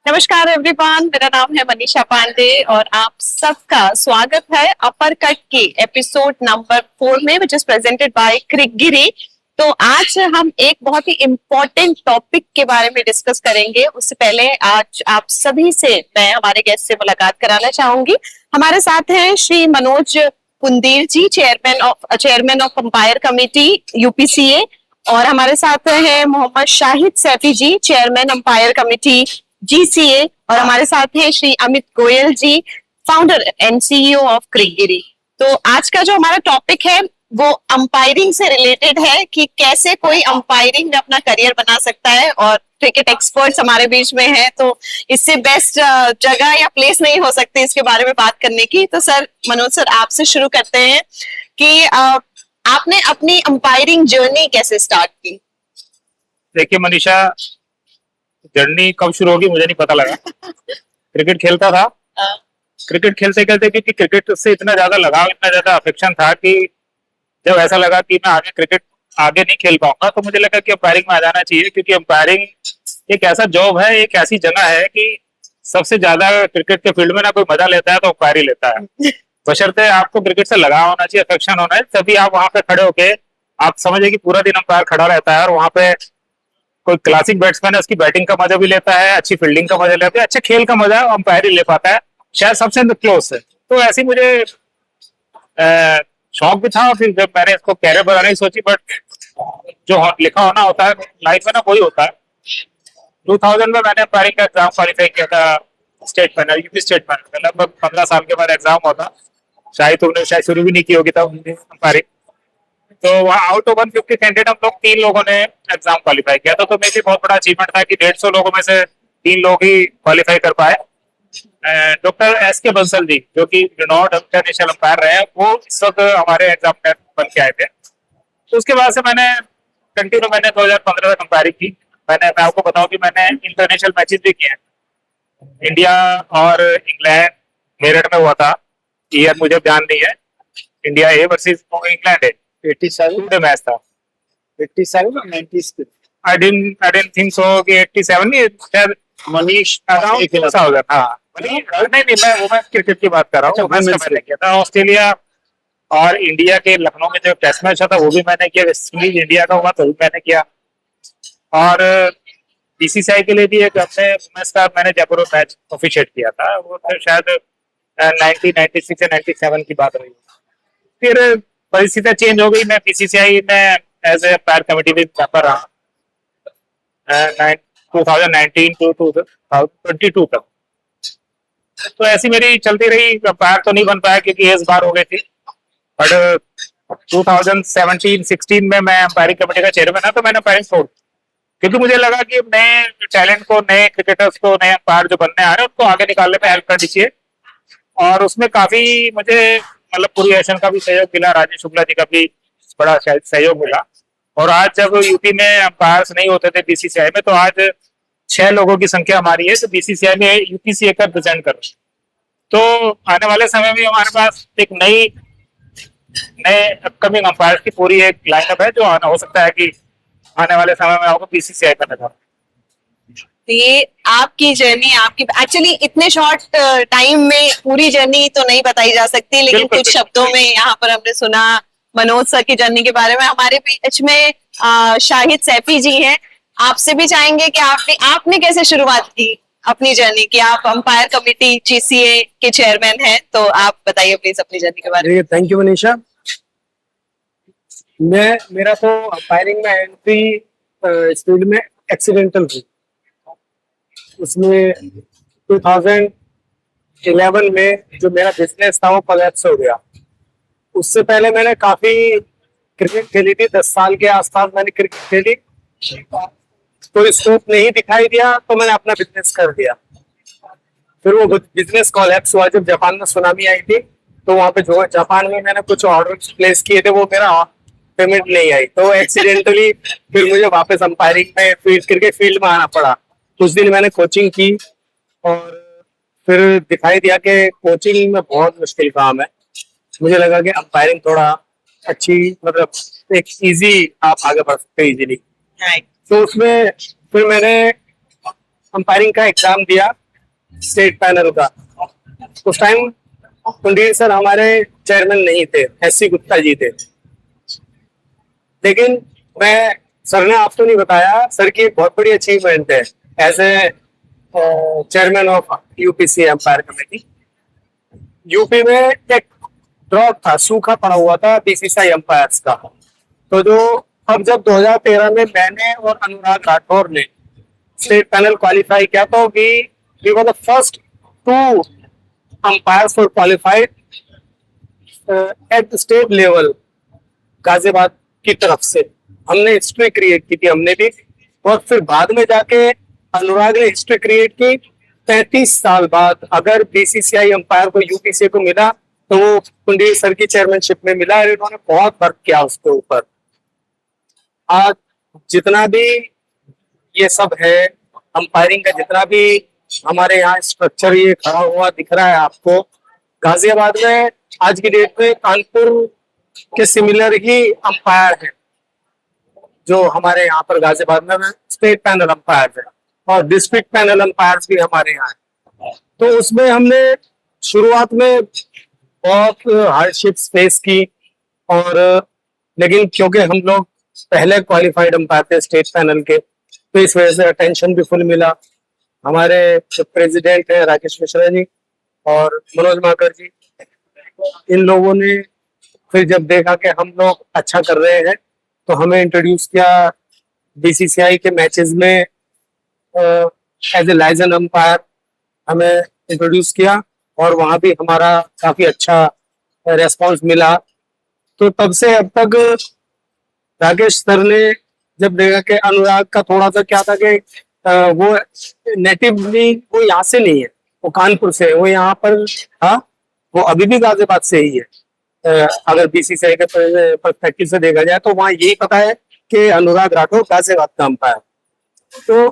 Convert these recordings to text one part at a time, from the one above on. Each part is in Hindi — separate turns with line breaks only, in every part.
नमस्कार एवरीवन, मेरा नाम है मनीषा पांडे और आप सबका स्वागत है अपर कट की एपिसोड नंबर 4 में, विच इज प्रेजेंटेड बाय क्रिकगिरी। तो आज हम एक बहुत ही इम्पोर्टेंट टॉपिक के बारे में डिस्कस करेंगे। उससे पहले आज आप सभी से मैं हमारे गेस्ट से मुलाकात कराना चाहूंगी। हमारे साथ हैं Shri Manoj Pundir ji, chairman of umpire committee UPCA, और हमारे साथ हैं Mohammad Shahid Saifi ji, chairman umpire committee GCA, और हमारे साथ हैं Shri Amit Goyal ji, founder and CEO of Crickgiri. तो आज का जो हमारा टॉपिक है वो अंपायरिंग से रिलेटेड है कि कैसे कोई अंपायरिंग में अपना करियर बना सकता है, और क्रिकेट एक्सपर्ट्स हमारे बीच में है, तो इससे बेस्ट जगह या प्लेस नहीं हो सकती इसके बारे में बात करने की। तो सर, मनोज सर, आपसे शुरू करते हैं कि आपने अपनी अंपायरिंग जर्नी कैसे स्टार्ट की?
देखिए मनीषा, जर्नी कब शुरू होगी मुझे नहीं पता लगा। क्रिकेट खेलता था। क्रिकेट खेलते खेलते क्योंकि क्रिकेट से इतना ज्यादा लगाव, इतना ज्यादा अफेक्शन था कि जब ऐसा लगा कि मैं आगे क्रिकेट आगे नहीं खेल पाऊंगा तो मुझे लगा कि अंपायरिंग में आ जाना चाहिए, क्योंकि अंपायरिंग एक ऐसा जॉब है, एक ऐसी जगह है कि सबसे ज्यादा क्रिकेट के फील्ड में ना कोई मजा लेता है तो अंपायरी लेता है। बशर्ते आपको क्रिकेट से लगाव होना चाहिए, अफेक्शन होना है, तभी आप वहां पे खड़े होके आप समझे कि पूरा दिन अंपायर खड़ा रहता है और वहां पे कोई क्लासिक बैट्समैन है, उसकी बैटिंग का मजा भी लेता है, अच्छी फील्डिंग का मजा लेता है, अच्छे खेल का मजा अंपायर ही ले पाता है, शायद सबसे क्लोज है। तो ऐसी मुझे शौक भी था। फिर जब मैंने इसको कैरियर बनाने की सोची, बट जो लिखा होना होता है लाइफ में ना वही होता है। 2000 में मैंने अंपायरिंग का एग्जाम क्वालिफाई किया था, state panel, UP state panel. लगभग 15 साल के बाद एग्जाम होता, शायद तुमने शायद शुरू भी नहीं की होगी तब अंपायरिंग। तो वहाँ आउट ऑफ 150 कैंडिडेट हम लोग 3 लोगों ने एग्जाम क्वालिफाई किया था। तो मेरे लिए बहुत बड़ा अचीवमेंट था कि 150 लोगों में से 3 लोग ही क्वालिफाई कर पाए। डॉक्टर एस के बंसल जी, जो कि रिनॉल्ड इंटरनेशनल अंपायर रहे हैं, वो इस वक्त हमारे एग्जाम में बन के आए थे। तो उसके बाद से मैंने कंटिन्यू 2015 तक अंपायरिंग की। मैं आपको बताऊं कि मैंने इंटरनेशनल मैचेस भी किए हैं। इंडिया और इंग्लैंड मेरठ में हुआ था, ईयर मुझे ध्यान नहीं है। इंडिया ए वर्सेस इंग्लैंड है, 87 मैच था। 87 और 96। I didn't think so कि 87 नहीं, शायद मनीष अराउंड 2000। हाँ, नहीं, मैं क्रिकेट की बात कर रहा हूँ। मैंने किया था ऑस्ट्रेलिया और इंडिया के लखनऊ में जो टेस्ट मैच था वो भी मैंने किया। वेस्ट इंडीज इंडिया का हुआ तो भी मैंने किया। और बीसीसीआई के लिए भी एक अपने वुमेन्स का मैंने जयपुर मैच ऑफिशिएट किया था। वो तो शायद 1996 या 97 की बात रही। फिर परिस्थितियां चेंज हो गई। मैं बीसीसीआई में एज ए अंपायर कमेटी में मेंबर रहा 2019 टू 2022 तक। तो ऐसी मेरी चलती रही। अंपायर तो नहीं बन पाया क्योंकि एज बार हो गई थी, बट 2017-16 में मैं अंपायरिंग कमेटी का चेयरमैन था। तो मैंने अंपायरिंग छोड़, क्योंकि मुझे लगा कि नए टैलेंट को, नए क्रिकेटर्स को, नए अंपायर जो बनने आ रहे हैं उनको आगे निकालने में हेल्प करनी चाहिए। और उसमें काफी मुझे मतलब पूरी एशियन का भी सहयोग मिला, राजेश शुक्ला जी का भी बड़ा सहयोग मिला। और आज जब यूपी में अंपायर्स नहीं होते थे बीसीसीआई में, तो आज 6 लोगों की संख्या हमारी है जो बीसीसीआई में यूपीसीए का रिप्रेजेंट कर रहे हैं। तो आने वाले समय में हमारे पास एक नए अपकमिंग अंपायर की पूरी एक लाइनअप है, जो आना हो सकता है कि आने वाले समय में आपको बीसीसीआई का नजर।
तो ये आपकी जर्नी, आपकी एक्चुअली इतने शॉर्ट टाइम में पूरी जर्नी तो नहीं बताई जा सकती, लेकिन कुछ शब्दों में यहाँ पर हमने सुना मनोज सर की जर्नी के बारे में। हमारे बीच में शाहिद सैफी जी हैं। आपसे भी चाहेंगे कि आपने कैसे शुरुआत की अपनी जर्नी की? आप अंपायर कमेटी जीसीए के चेयरमैन हैं, तो आप बताइए प्लीज अपनी जर्नी के बारे में।
Thank you Manisha. मेरा तो अंपायरिंग में एंट्री इस फील्ड में एक्सीडेंटल हुई। उसमें 2011 में जो मेरा बिजनेस था वो कोलैप्स हो गया। उससे पहले मैंने काफी क्रिकेट खेली थी, 10 साल के आसपास मैंने क्रिकेट खेली। तो स्कोप नहीं दिखाई दिया तो मैंने अपना बिजनेस कर दिया। फिर वो बिजनेस कोलैप्स हुआ जब जापान में सुनामी आई थी। तो वहां पे जो जापान में मैंने कुछ ऑर्डर प्लेस किए थे, वो मेरा पेमेंट नहीं आई। तो एक्सीडेंटली फिर मुझे वापस अंपायरिंग में क्रिकेट फील्ड में आना पड़ा। कुछ दिन मैंने कोचिंग की और फिर दिखाई दिया कि कोचिंग में बहुत मुश्किल काम है। मुझे लगा कि अंपायरिंग थोड़ा अच्छी, मतलब एक इजी, आप आगे बढ़ सकते हो इजीली। तो उसमें फिर मैंने अंपायरिंग का एग्जाम दिया स्टेट पैनल का। उस टाइम कुंडीर सर हमारे चेयरमैन नहीं थे, एससी गुप्ता जी थे। लेकिन मैं, सर ने आपको नहीं बताया, सर की एक बहुत बड़ी अचीवमेंट है as a chairman of UPC umpire committee. UP में एक ड्रॉप था, सूखा पड़ा हुआ था बीसीसीआई अंपायर्स का। तो जो अब जब 2013 में मैंने और अनुराग राठौर ने स्टेट पैनल क्वालिफाई किया तो we were the first two umpires for qualified at state level Ghaziabad की तरफ से। हमने हिस्ट्री क्रिएट की थी हमने भी, और फिर बाद में जाके अनुराग ने हिस्ट्री क्रिएट की। 35 साल बाद अगर बीसीसीआई अंपायर को यूपीसी को मिला तो वो कुंडीर सर की चेयरमैनशिप में मिला, और इन्होंने बहुत वर्क किया उसके ऊपर। आज जितना भी ये सब है अंपायरिंग का, जितना भी हमारे यहाँ स्ट्रक्चर ये खड़ा हुआ दिख रहा है आपको, गाजियाबाद में आज की डेट में कानपुर के सिमिलर ही अंपायर है जो हमारे यहाँ पर गाजियाबाद में स्टेट पैनल अंपायर है, और डिस्ट्रिक्ट पैनल अंपायर्स भी हमारे यहाँ है। तो उसमें हमने शुरुआत में बहुत हार्डशिप्स फेस की, और लेकिन क्योंकि हम लोग पहले क्वालिफाइड अंपायर थे स्टेट पैनल के, तो इस वजह से अटेंशन भी फुल मिला। हमारे जो प्रेसिडेंट है राकेश मिश्रा जी और मनोज माकर जी, इन लोगों ने फिर जब देखा कि हम लोग अच्छा कर रहे हैं तो हमें इंट्रोड्यूस किया बीसीसीआई के मैचेस में एज ए लाइजन अंपायर, हमें इंट्रोड्यूस किया, और वहां भी हमारा काफी अच्छा रेस्पॉन्स मिला। तो तब से अब तक राकेश सर ने जब देखा कि अनुराग का थोड़ा सा क्या था कि वो नेटिवली वो यहाँ से नहीं है, वो कानपुर से है, वो यहाँ पर था, वो अभी भी गाजियाबाद से ही है। अगर बीसीसीआई के पर्सपेक्टिव से देखा जाए तो वहाँ यही पता है कि अनुराग राठौर गाजियाबाद का अंपायर। तो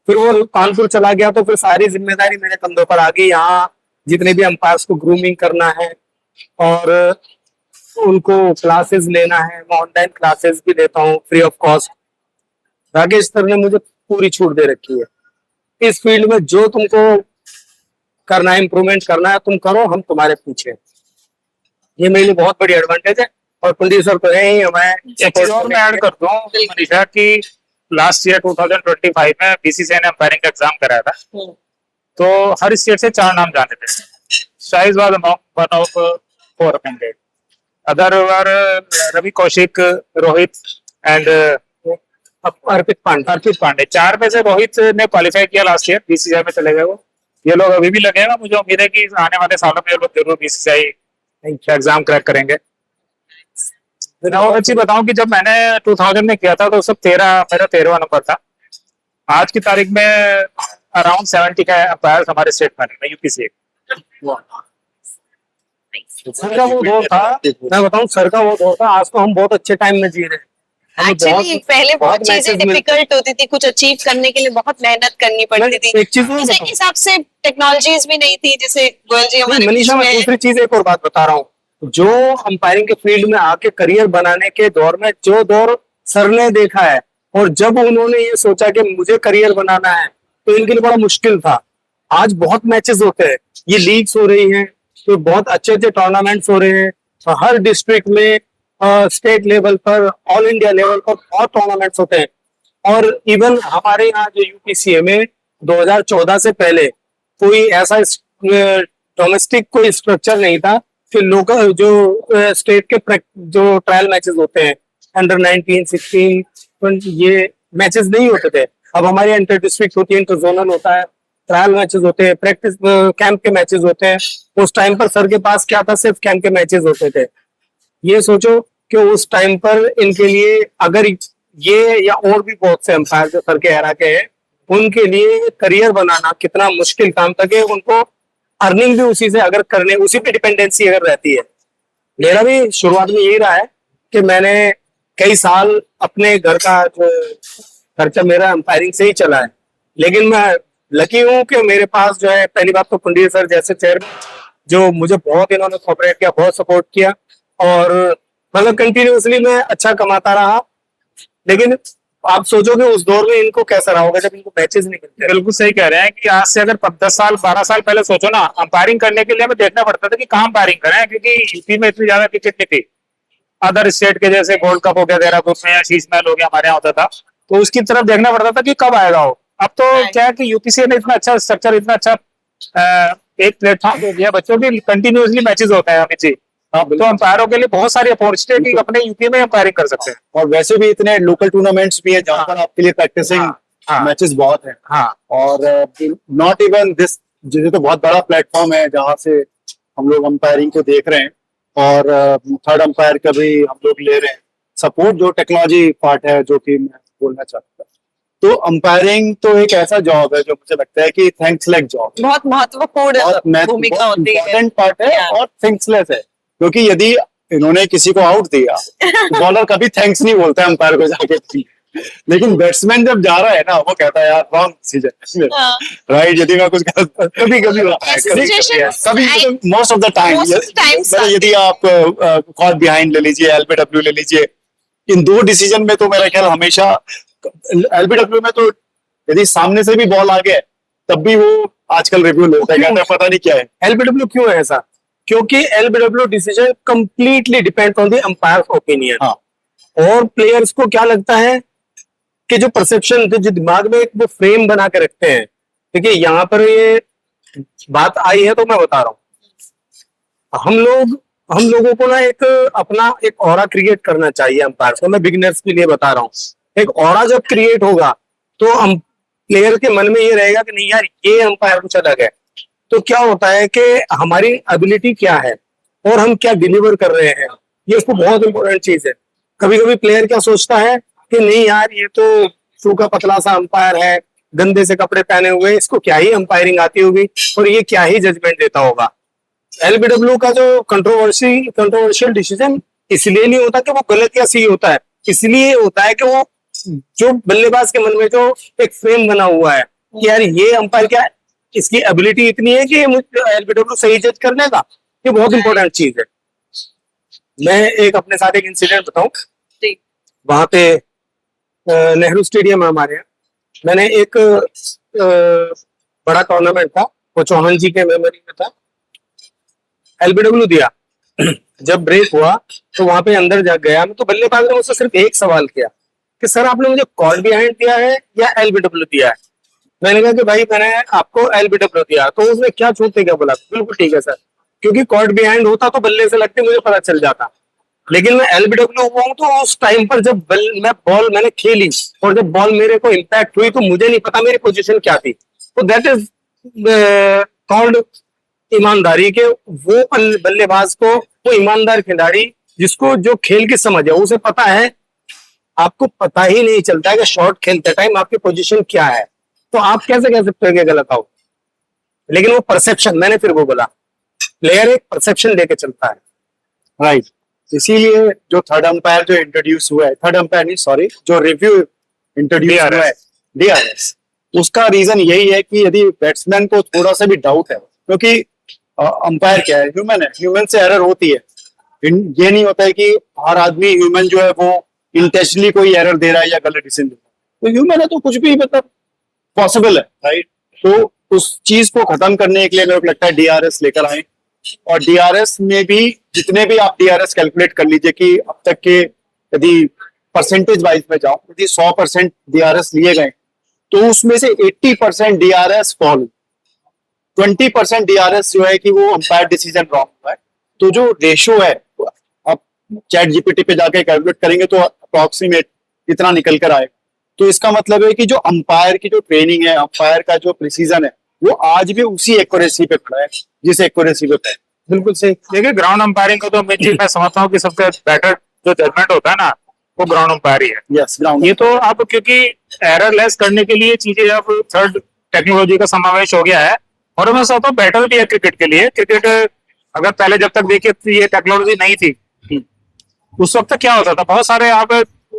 फिर वो कानपुर चला गया तो फिर सारी जिम्मेदारी मेरे कंधों पर आ गई। यहाँ जितने भी अंपायर्स को ग्रूमिंग करना है और उनको क्लासेस लेना है, मैं ऑनलाइन क्लासेस भी देता हूँ free of cost. Rakesh sir ने मुझे पूरी छूट दे रखी है इस फील्ड में, जो तुमको करना है, इम्प्रूवमेंट करना है, तुम करो, हम तुम्हारे पीछे। ये मेरे लिए बहुत बड़ी एडवांटेज है, और कुलदीप सर तो है ही हमें।
एक चीज और मैं ऐड कर दूं मनीषा की, लास्ट ईयर 2025 में बीसीसीआई ने अंपायरिंग का एग्जाम कराया था, तो हर स्टेट से 4 नाम जाने थे। Shaiz was one of 4 candidate, other were Ravi Kaushik, Rohit and Arpit Pandey. 4 में से रोहित ने क्वालिफाई किया लास्ट ईयर, बीसीसीआई में चले गए वो। ये लोग अभी भी लगेगा, मुझे उम्मीद है कि आने वाले सालों में ये लोग जरूर बीसीसीआई एग्जाम क्रैक करेंगे। और अच्छी बताऊं कि जब मैंने 2000 में किया था तो सब मेरा 13वां नंबर था। आज की तारीख में अराउंड 70 का अंपायर हमारे स्टेट पैनल में यूपीसी।
सर का वो दौर था, मैं बताऊं, सर का वो दौर था। आज तो हम बहुत अच्छे टाइम में जी रहे हैं।
एक्चुअली पहले बहुत चीजें डिफिकल्ट होती थी, कुछ अचीव करने के लिए बहुत मेहनत करनी पड़ती थी।
एक चीज
इस हिसाब से टेक्नोलॉजीज भी नहीं थी, जैसे गोयल जी हमारे
मनीषा, मैं दूसरी चीज एक और बात बता रहा हूँ, जो अंपायरिंग के फील्ड में आके करियर बनाने के दौर में जो दौर सर ने देखा है, और जब उन्होंने ये सोचा कि मुझे करियर बनाना है, तो इनके लिए बड़ा मुश्किल था। आज बहुत मैचेस होते हैं, ये लीग्स हो रही हैं, तो बहुत अच्छे अच्छे टूर्नामेंट्स हो रहे हैं, तो हर डिस्ट्रिक्ट में स्टेट लेवल पर, ऑल इंडिया लेवल पर बहुत टूर्नामेंट्स होते हैं। और इवन हमारे यहाँ जो यूपीसीए में 2014 से पहले कोई ऐसा डोमेस्टिक कोई स्ट्रक्चर नहीं था कि लोकल जो स्टेट के जो ट्रायल मैचेस होते हैं, अंडर 19, 16, ये मैचेस नहीं होते थे। अब हमारी इंटर डिस्ट्रिक्ट होती है, इंटर जोनल होता है, ट्रायल मैचेस होते हैं, प्रैक्टिस कैंप के मैचेस होते हैं। उस टाइम पर सर के पास क्या था, सिर्फ कैंप के मैचेस होते थे। ये सोचो कि उस टाइम पर इनके लिए, अगर ये या और भी बहुत से अंपायर जो सर के एरा के हैं, उनके लिए करियर बनाना कितना मुश्किल काम था कि उनको अर्निंग भी उसी से अगर करने, उसी पे डिपेंडेंसी अगर रहती है। मेरा भी शुरुआत में यही रहा है कि मैंने कई साल अपने घर का जो खर्चा मेरा अंपायरिंग से ही चला है, लेकिन मैं लकी हूँ कि मेरे पास जो है, पहली बात तो कुंडीर सर जैसे चेयरमैन जो मुझे बहुत इन्होंने कोऑपरेट किया, बहुत सपोर्ट किया, और मतलब कंटिन्यूअसली मैं अच्छा कमाता रहा। लेकिन आप सोचोगे उस दौर में इनको कैसा रहा होगा जब इनको मैचेस नहीं मिलते।
बिल्कुल सही कह रहे हैं कि आज से अगर 10 साल 12 साल पहले सोचो ना, अंपायरिंग करने के लिए हमें देखना पड़ता था कि कहाँ अंपायरिंग करें, क्योंकि यूपी में इतनी ज्यादा क्रिकेट नहीं थी। अदर स्टेट के जैसे गोल्ड कप हो गया, देहरादून में या शीश महल हो गया, हमारे यहाँ होता था, तो उसकी तरफ देखना पड़ता था कि कब आएगा वो। अब तो क्या है कि यूपीसीए ने इतना अच्छा स्ट्रक्चर, इतना अच्छा एक प्लेटफॉर्म दे दिया बच्चों की, कंटिन्यूअसली मैचेस होते हैं अमित जी।
हाँ
तो अंपायरों के लिए बहुत सारी अपॉर्चुनिटी कि अपने यूपी में अंपायरिंग कर सकते हैं।
और वैसे भी इतने लोकल टूर्नामेंट्स भी है जहाँ पर आपके लिए प्रैक्टिसिंग
हाँ।
मैचेस बहुत है।
हाँ,
और नॉट इवन दिस, ये तो बहुत बड़ा प्लेटफॉर्म है जहाँ से हम लोग अंपायरिंग को देख रहे हैं, और थर्ड अंपायर का भी हम लोग ले रहे हैं सपोर्ट, जो टेक्नोलॉजी पार्ट है जो कि मैं बोलना चाहता हूँ। तो अंपायरिंग तो एक ऐसा जॉब है जो मुझे लगता है कि थैंक्सलेस जॉब,
बहुत महत्वपूर्ण भूमिका होती है।
इम्पोर्टेंट पार्ट है और थैंक्सलेस है, क्योंकि यदि इन्होंने किसी को आउट दिया बॉलर कभी थैंक्स नहीं बोलता है अंपायर को जाके, लेकिन बैट्समैन जब जा रहा है ना वो कहता है यार रॉन्ग डिसीजन, राइट। यदि मैं कुछ कभी कभी होता है, कभी मोस्ट ऑफ द टाइम, यदि आप कॉट बिहाइंड ले लीजिए, एलबीडब्ल्यू ले लीजिए, इन दो डिसीजन में तो मेरा ख्याल हमेशा, एलबीडब्ल्यू में तो यदि सामने से भी बॉल आ गया तब भी वो आजकल रिव्यू लेता है, कहता है पता नहीं क्या है। एलबीडब्ल्यू क्यों है ऐसा? क्योंकि LBW decision completely depend on the umpire opinion. हाँ। और प्लेयर्स को क्या लगता है कि जो परसेप्शन, जो दिमाग में एक वो फ्रेम बना के रखते हैं। देखिए यहाँ पर ये बात आई है तो मैं बता रहा हूँ, हम लोगों को ना एक अपना एक ऑरा क्रिएट करना चाहिए अंपायर को। मैं बिगिनर्स के लिए बता रहा हूँ, एक ऑरा जब क्रिएट होगा तो प्लेयर के मन में ये रहेगा कि नहीं यार ये अंपायर कुछ अलग है। तो क्या होता है कि हमारी एबिलिटी क्या है और हम क्या डिलीवर कर रहे हैं, ये उसको बहुत इंपॉर्टेंट चीज है। कभी कभी प्लेयर क्या सोचता है कि नहीं यार ये तो सूखा पतला सा अंपायर है, गंदे से कपड़े पहने हुए, इसको क्या ही अंपायरिंग आती होगी और ये क्या ही जजमेंट देता होगा। एलबीडब्ल्यू का जो कंट्रोवर्शियल डिसीजन इसलिए नहीं होता कि वो गलत या सही होता है, इसलिए होता है कि वो जो बल्लेबाज के मन में जो एक फ्रेम बना हुआ है कि यार ये अंपायर क्या है, इसकी एबिलिटी इतनी है कि एलबीडब्ल्यू सही जज कर लेगा, ये बहुत इंपॉर्टेंट चीज है। मैं एक अपने साथ एक इंसिडेंट बताऊं, वहां पे नेहरू स्टेडियम है हमारे यहाँ, मैंने एक बड़ा टूर्नामेंट था, वो चौहान जी के मेमोरी में था, एलबीडब्ल्यू दिया। जब ब्रेक हुआ तो वहां पे अंदर जा गया मैं, तो बल्लेबाज ने मुझसे सिर्फ एक सवाल किया कि सर आपने मुझे कॉट बिहाइंड दिया है या एलबीडब्ल्यू दिया है? मैंने कहा कि भाई मैंने आपको एलबीडब्ल्यू दिया। तो उसने क्या छूटते क्या बोला, बिल्कुल ठीक है सर, क्योंकि कॉट बिहाइंड होता तो बल्ले से लगते मुझे पता चल जाता, लेकिन मैं एलबीडब्ल्यू हुआ हूं तो उस टाइम पर जब बॉल मैंने खेली और जब बॉल मेरे को इम्पैक्ट हुई तो मुझे नहीं पता मेरी पोजीशन क्या थी। तो दैट इज कॉल्ड ईमानदारी के, वो बल्लेबाज को, वो ईमानदार खिलाड़ी जिसको जो खेल की समझ है, उसे पता है आपको पता ही नहीं चलता है कि शॉट खेलते टाइम आपकी पोजीशन क्या है, तो आप कैसे कह सकते हो कि गलत आउट? लेकिन वो परसेप्शन, मैंने फिर वो बोला, प्लेयर एक परसेप्शन लेके चलता है, राइट। इसीलिए जो थर्ड अंपायर जो इंट्रोड्यूस हुआ है, थर्ड अंपायर नहीं सॉरी, जो रिव्यू इंट्रोड्यूस हुआ है डीआरएस, उसका रीजन यही है कि यदि बैट्समैन को थोड़ा सा भी डाउट है, क्योंकि अंपायर क्या है, ह्यूमन है, ह्यूमन से एरर होती है। ये नहीं होता है कि हर आदमी ह्यूमन जो है वो इंटेंशनली कोई एरर दे रहा है या गलत डिसीजन दे रहा है, तो ह्यूमन है तो कुछ भी मतलब पॉसिबल है, राइट। तो उस चीज को खत्म करने के लिए मेरे को लगता है डीआरएस लेकर आए, और डीआरएस में भी जितने भी आप डीआरएस कैलकुलेट कर लीजिए कि अब तक के यदि परसेंटेज वाइज में जाओ, यदि 100% डीआरएस लिए गए तो उसमें से 80% डीआरएस फॉल, 20% डीआरएस जो है कि वो अंपायर डिसीजन रॉन्ग हुआ है। तो जो रेशो है आप चैट जीपीटी पे जाके कैलकुलेट करेंगे तो अप्रोक्सीमेट इतना निकल कर आएगा। तो इसका मतलब है कि जो अंपायर की जो ट्रेनिंग है, अंपायर का जो प्रिसीजन है, वो आज भी उसी एक्यूरेसी पे खड़ा है जिस एक्यूरेसी पे है। बिल्कुल सही।
देखिए ग्राउंड अंपायरिंग को तो मैं समझता हूँ कि सबसे बेटर जो जजमेंट होता है ना, वो ग्राउंड अंपायर ही है।
Yes, ground.
ये तो अब क्योंकि एरर लेस करने के लिए चीजें अब थर्ड टेक्नोलॉजी का समावेश हो गया है, और मैं समझता हूँ बेटर भी है क्रिकेट के लिए। क्रिकेट अगर पहले जब तक देखिए ये टेक्नोलॉजी नहीं थी, उस वक्त क्या होता था, बहुत सारे आप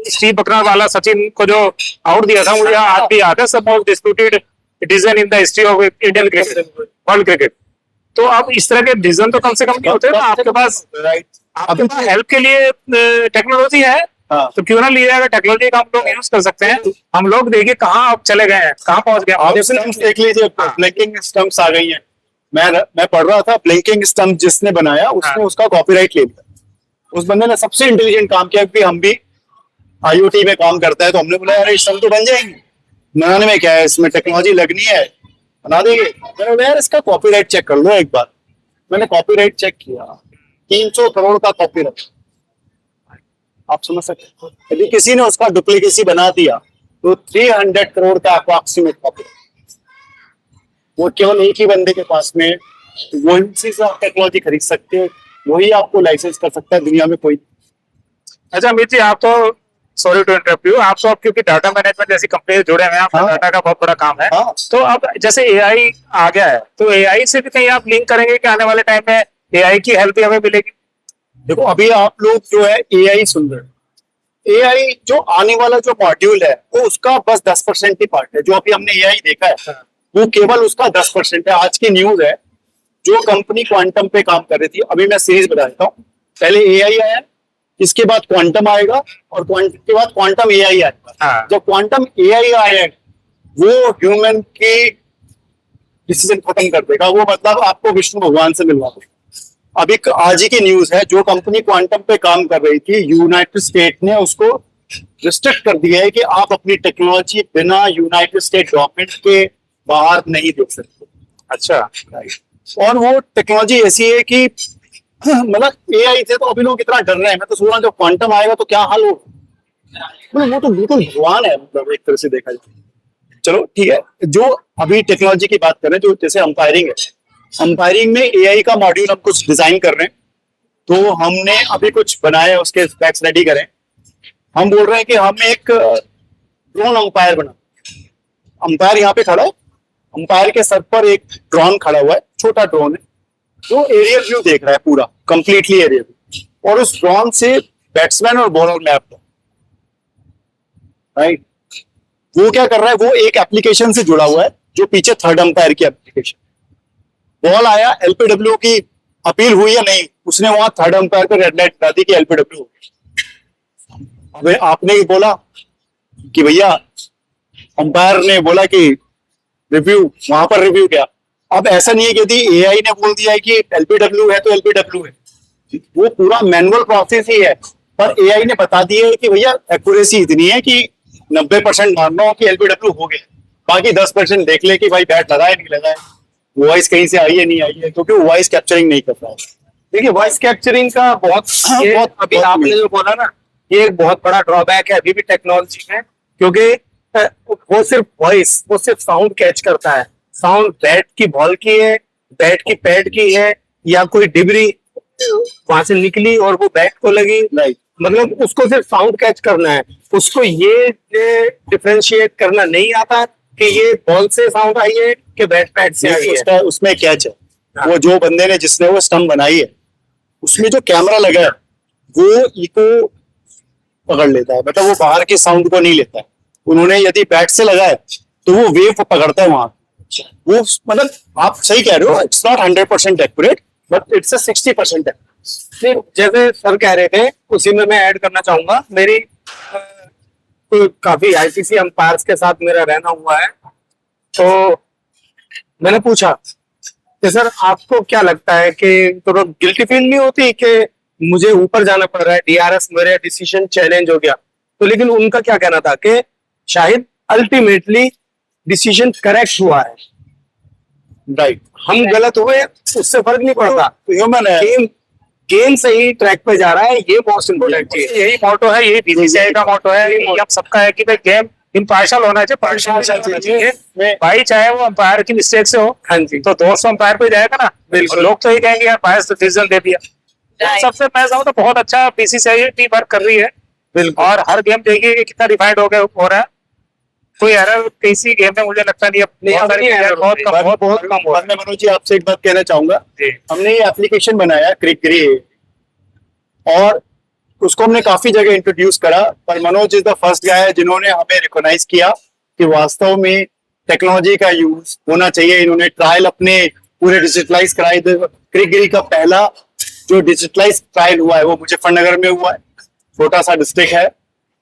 स्टीव बकरा वाला सचिन को जो आउट दिया था, मुझे आज भी याद है, सब most disputed decision in the history of Indian cricket, world cricket. तो अब इस तरह के डिसीजन तो कम से कम नहीं होते ना आपके पास, राइट। आपके पास हेल्प के लिए टेक्नोलॉजी है,
हाँ।
तो क्यों ना लिया, अगर टेक्नोलॉजी का हम लोग यूज कर सकते हैं। हम लोग देखिए कहाँ अब चले गए हैं, कहाँ पहुंच गए
आप
हैं।
स्टम्प्स देख लीजिए, ब्लिंकिंग स्टम्प्स आ गई हैं। मैं पढ़ रहा था, ब्लिंकिंग स्टम्प जिसने बनाया उसने
हाँ।
उसका कॉपीराइट ले लिया। उस बंदे ने सबसे इंटेलिजेंट काम किया कि हम भी आईओटी में काम करता है, तो हमने बोला यार स्टम्प तो बन जाएंगे, बनाने में क्या है, इसमें टेक्नोलॉजी लगनी है, बना देंगे। मैंने बोला यार इसका कॉपीराइट चेक कर लो एक बार। मैंने कॉपीराइट चेक किया, 300 करोड़ का कॉपीराइट। आप समझ सकते हैं, यदि किसी ने उसका डुप्लीकेसी बना दिया तो 300 करोड़ का अप्रॉक्सीमेट कॉपीराइट वो केवल एक ही बंदे के पास में। वही से आप टेक्नोलॉजी खरीद सकते हैं, वही आपको लाइसेंस कर सकता है, दुनिया में कोई।
अच्छा अमित जी, आप तो, सॉरी टू इंटरप्ट यू, आप तो अब क्योंकि डाटा मैनेजमेंट जैसी कंपनी से जुड़े हुए हैं, आपका
हाँ।
डाटा का बहुत बड़ा काम है।
हाँ।
तो अब जैसे एआई आ गया है, तो एआई से भी कहीं आप लिंक करेंगे कि आने वाले टाइम में एआई की हेल्प भी हमें मिलेगी?
देखो अभी आप लोग जो है एआई सुन रहे हो, एआई जो आने वाला जो मॉड्यूल है वो उसका बस 10% ही पार्ट है। जो अभी हमने एआई देखा है वो केवल उसका 10% है। आज की न्यूज है, जो कंपनी क्वांटम पे काम कर रही थी, अभी मैं सीरीज बता देता हूँ। पहले एआई आया, इसके बाद क्वांटम आएगा, और क्वांटम के बाद क्वांटम एआई आएगा।
हाँ।
जब क्वांटम एआई आए वो ह्यूमन की डिसीजन खत्म कर देगा। वो मतलब आपको विष्णु भगवान से मिलवा देगा। अभी आज ही की न्यूज है, जो कंपनी क्वांटम पे काम कर रही थी, यूनाइटेड स्टेट ने उसको रिस्ट्रिक्ट कर दिया है कि आप अपनी टेक्नोलॉजी बिना यूनाइटेड स्टेट गवर्नमेंट के बाहर नहीं दे सकते।
अच्छा।
और वो टेक्नोलॉजी ऐसी है कि मतलब एआई से तो अभी लोग इतना डर रहे हैं। मैं तो सोच रहा हूँ जब क्वांटम आएगा तो क्या हाल होगा। मतलब वो तो बिल्कुल भगवान है, मतलब एक तरह से देखा जाए। चलो ठीक है, जो अभी टेक्नोलॉजी की बात करें, जो जैसे अंपायरिंग है, अंपायरिंग में एआई का मॉड्यूल हम कुछ डिजाइन कर रहे हैं। तो हमने अभी कुछ बनाया, उसके स्पेक्स रेडी करें। हम बोल रहे हैं कि हम एक ड्रोन अंपायर बना। अंपायर यहाँ पे खड़ा है, अंपायर के सर पर एक ड्रोन खड़ा हुआ है, छोटा ड्रोन है, जो एरियल व्यू देख रहा है, पूरा कंप्लीटली एरियल व्यू। और उस ड्रोन से बैट्समैन और बॉलर मैप है, राइट। वो क्या कर रहा है, वो एक एप्लीकेशन से जुड़ा हुआ है जो पीछे थर्ड अंपायर की एप्लीकेशन। बॉल आया, एलपीडब्ल्यू की अपील हुई या नहीं, उसने वहां थर्ड अंपायर पे रेड लाइट बता दी कि एलपीडब्ल्यू हो गई। अब आपने ही बोला कि भैया, अंपायर ने बोला कि रिव्यू, वहां पर रिव्यू क्या। अब ऐसा नहीं है कि यदि एआई ने बोल दिया है कि एलपीडब्ल्यू है तो एलपीडब्ल्यू है, वो पूरा मैनुअल प्रोसेस ही है। पर एआई ने बता दिया है कि भैया एक्यूरेसी इतनी है कि 90% मानना हो कि एलपीडब्ल्यू हो गया, बाकी 10% देख ले कि भाई बैट लगा है नहीं लगा है, वॉइस कहीं से आई है नहीं आई है, क्योंकि वो वॉइस कैप्चरिंग नहीं कर रहा है।
देखिए वॉइस कैप्चरिंग का बहुत अभी आपने जो बोला ना, ये एक बहुत बड़ा ड्रॉबैक है अभी भी टेक्नोलॉजी में। क्योंकि वो सिर्फ साउंड कैच करता है। साउंड बैट की बॉल की है, बैट की पैड की है, या कोई डिबरी वहां से निकली और वो बैट को लगी,
राइट।
मतलब उसको सिर्फ साउंड कैच करना है। उसको ये डिफरेंशिएट करना नहीं आता कि ये बॉल से साउंड आई है कि बैट पैड से आई है।
उसका उसमें कैच है। वो जो बंदे ने, जिसने वो स्टंप बनाई है, उसमें जो कैमरा लगा है वो इको पकड़ लेता है, मतलब वो बाहर की साउंड को नहीं लेता है। उन्होंने यदि बैट से लगा है तो वो वेव पकड़ता है वहां। वो मतलब आप सही कह रहे हो, it's not 100% accurate, but it's a 60%
फिर जैसे सर कह रहे थे, उसी में मैं ऐड करना चाहूंगा। मेरी काफी आईसीसी अंपायर्स के साथ मेरा रहना हुआ है, तो मैंने पूछा कि सर आपको क्या लगता है कि थोड़ा गिल्टी फील नहीं होती कि मुझे ऊपर जाना पड़ रहा है, डीआरएस मेरे डिसीजन चैलेंज हो गया। तो लेकिन उनका क्या कहना था कि शायद अल्टीमेटली डिसीजन करेक्ट हुआ है,
राइट।
हम गलत हुए उससे फर्क नहीं पड़ता,
ह्यूमन है।
गेम सही ट्रैक पे जा रहा है, ये मोस्ट इम्पोर्टेंट चीज।
यही मोटो है, यही बीसीसीआई का मोटो है, यही हम सबका है कि भाई गेम इम्पार्शियल होना चाहिए, पार्शियल होना चाहिए। भाई चाहे वो अंपायर की मिस्टेक से हो,
हाँ जी,
तो 200 अंपायर पे जाएगा ना, बिल्कुल। लोग तो ये कहेंगे यार बायस डिसीजन दे दिया। सबसे मैं कहूँ तो बहुत अच्छा बीसीसीआई टीम वर्क कर रही है,
बिल्कुल।
और हर गेम देखिए कितना रिफाइंड हो रहा है। कोई एरर किसी गेम में मुझे लगता नहीं है, बहुत कम हो रहा है।
मैं मनोज जी आपसे एक बात कहना चाहूंगा। हमने ये एप्लीकेशन बनाया क्रिकगिरी, और उसको हमने काफी जगह इंट्रोड्यूस करा, पर Manoj is the first guy जिन्होंने हमें रिकॉग्नाइज किया कि वास्तव में टेक्नोलॉजी का यूज होना चाहिए। इन्होंने ट्रायल अपने पूरे डिजिटलाइज कराए। क्रिकगिरी का पहला जो डिजिटलाइज ट्रायल हुआ है वो मुजफ्फरनगर में हुआ है,
छोटा सा डिस्ट्रिक्ट है,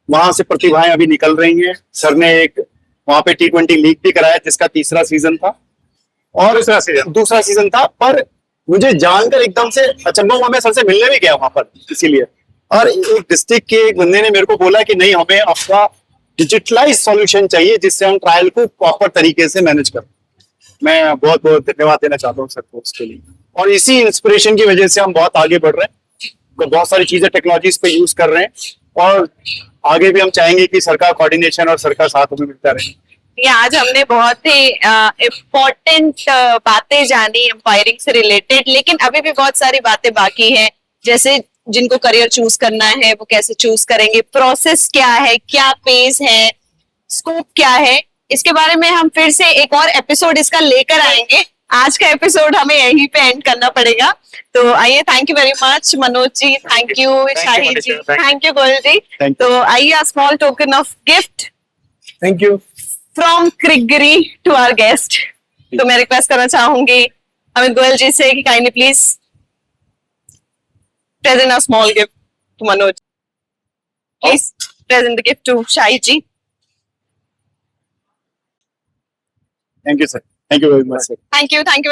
वहां से प्रतिभाएं अभी निकल रही हैं। सर ने एक वहां पे T20 लीग भी कराया जिसका तीसरा सीजन था और दूसरा सीजन था। पर मुझे जानकर एकदम से अचंभा हुआ, मैं सर से मिलने भी गया वहां पर इसीलिए। और एक डिस्ट्रिक्ट के एक बंदे ने मेरे को बोला कि नहीं, हमें आपका डिजिटलाइज सॉल्यूशन चाहिए जिससे हम ट्रायल को प्रॉपर तरीके से मैनेज करें। मैं बहुत बहुत धन्यवाद देना चाहता हूँ सर को उसके लिए। और इसी इंस्पिरेशन की वजह से हम बहुत आगे बढ़ रहे हैं, बहुत सारी चीजें टेक्नोलॉजीज पे यूज कर रहे हैं और आगे भी हम चाहेंगे कि सरकार कोऑर्डिनेशन और सरकार साथ में मिलता रहे।
ये आज हमने बहुत ही इम्पोर्टेंट बातें जानी एम्पायरिंग से रिलेटेड, लेकिन अभी भी बहुत सारी बातें बाकी हैं, जैसे जिनको करियर चूज करना है वो कैसे चूज करेंगे, प्रोसेस क्या है, क्या पेस है, स्कोप क्या है, इसके बारे में हम फिर से एक और एपिसोड इसका लेकर आएंगे। आज का एपिसोड हमें यहीं पे एंड करना पड़ेगा। तो आइए, thank you very much Manoj ji, thank you Shahid ji, thank you Goyal ji. तो आइए, small token of gift
thank you
from Crickgiri to our guest. तो मैं रिक्वेस्ट करना चाहूंगी अमित गोयल जी से कि kindly please present a small gift to Manoj. Please present the gift to Shahid ji.
Thank you sir, thank you very much sir.
Thank you very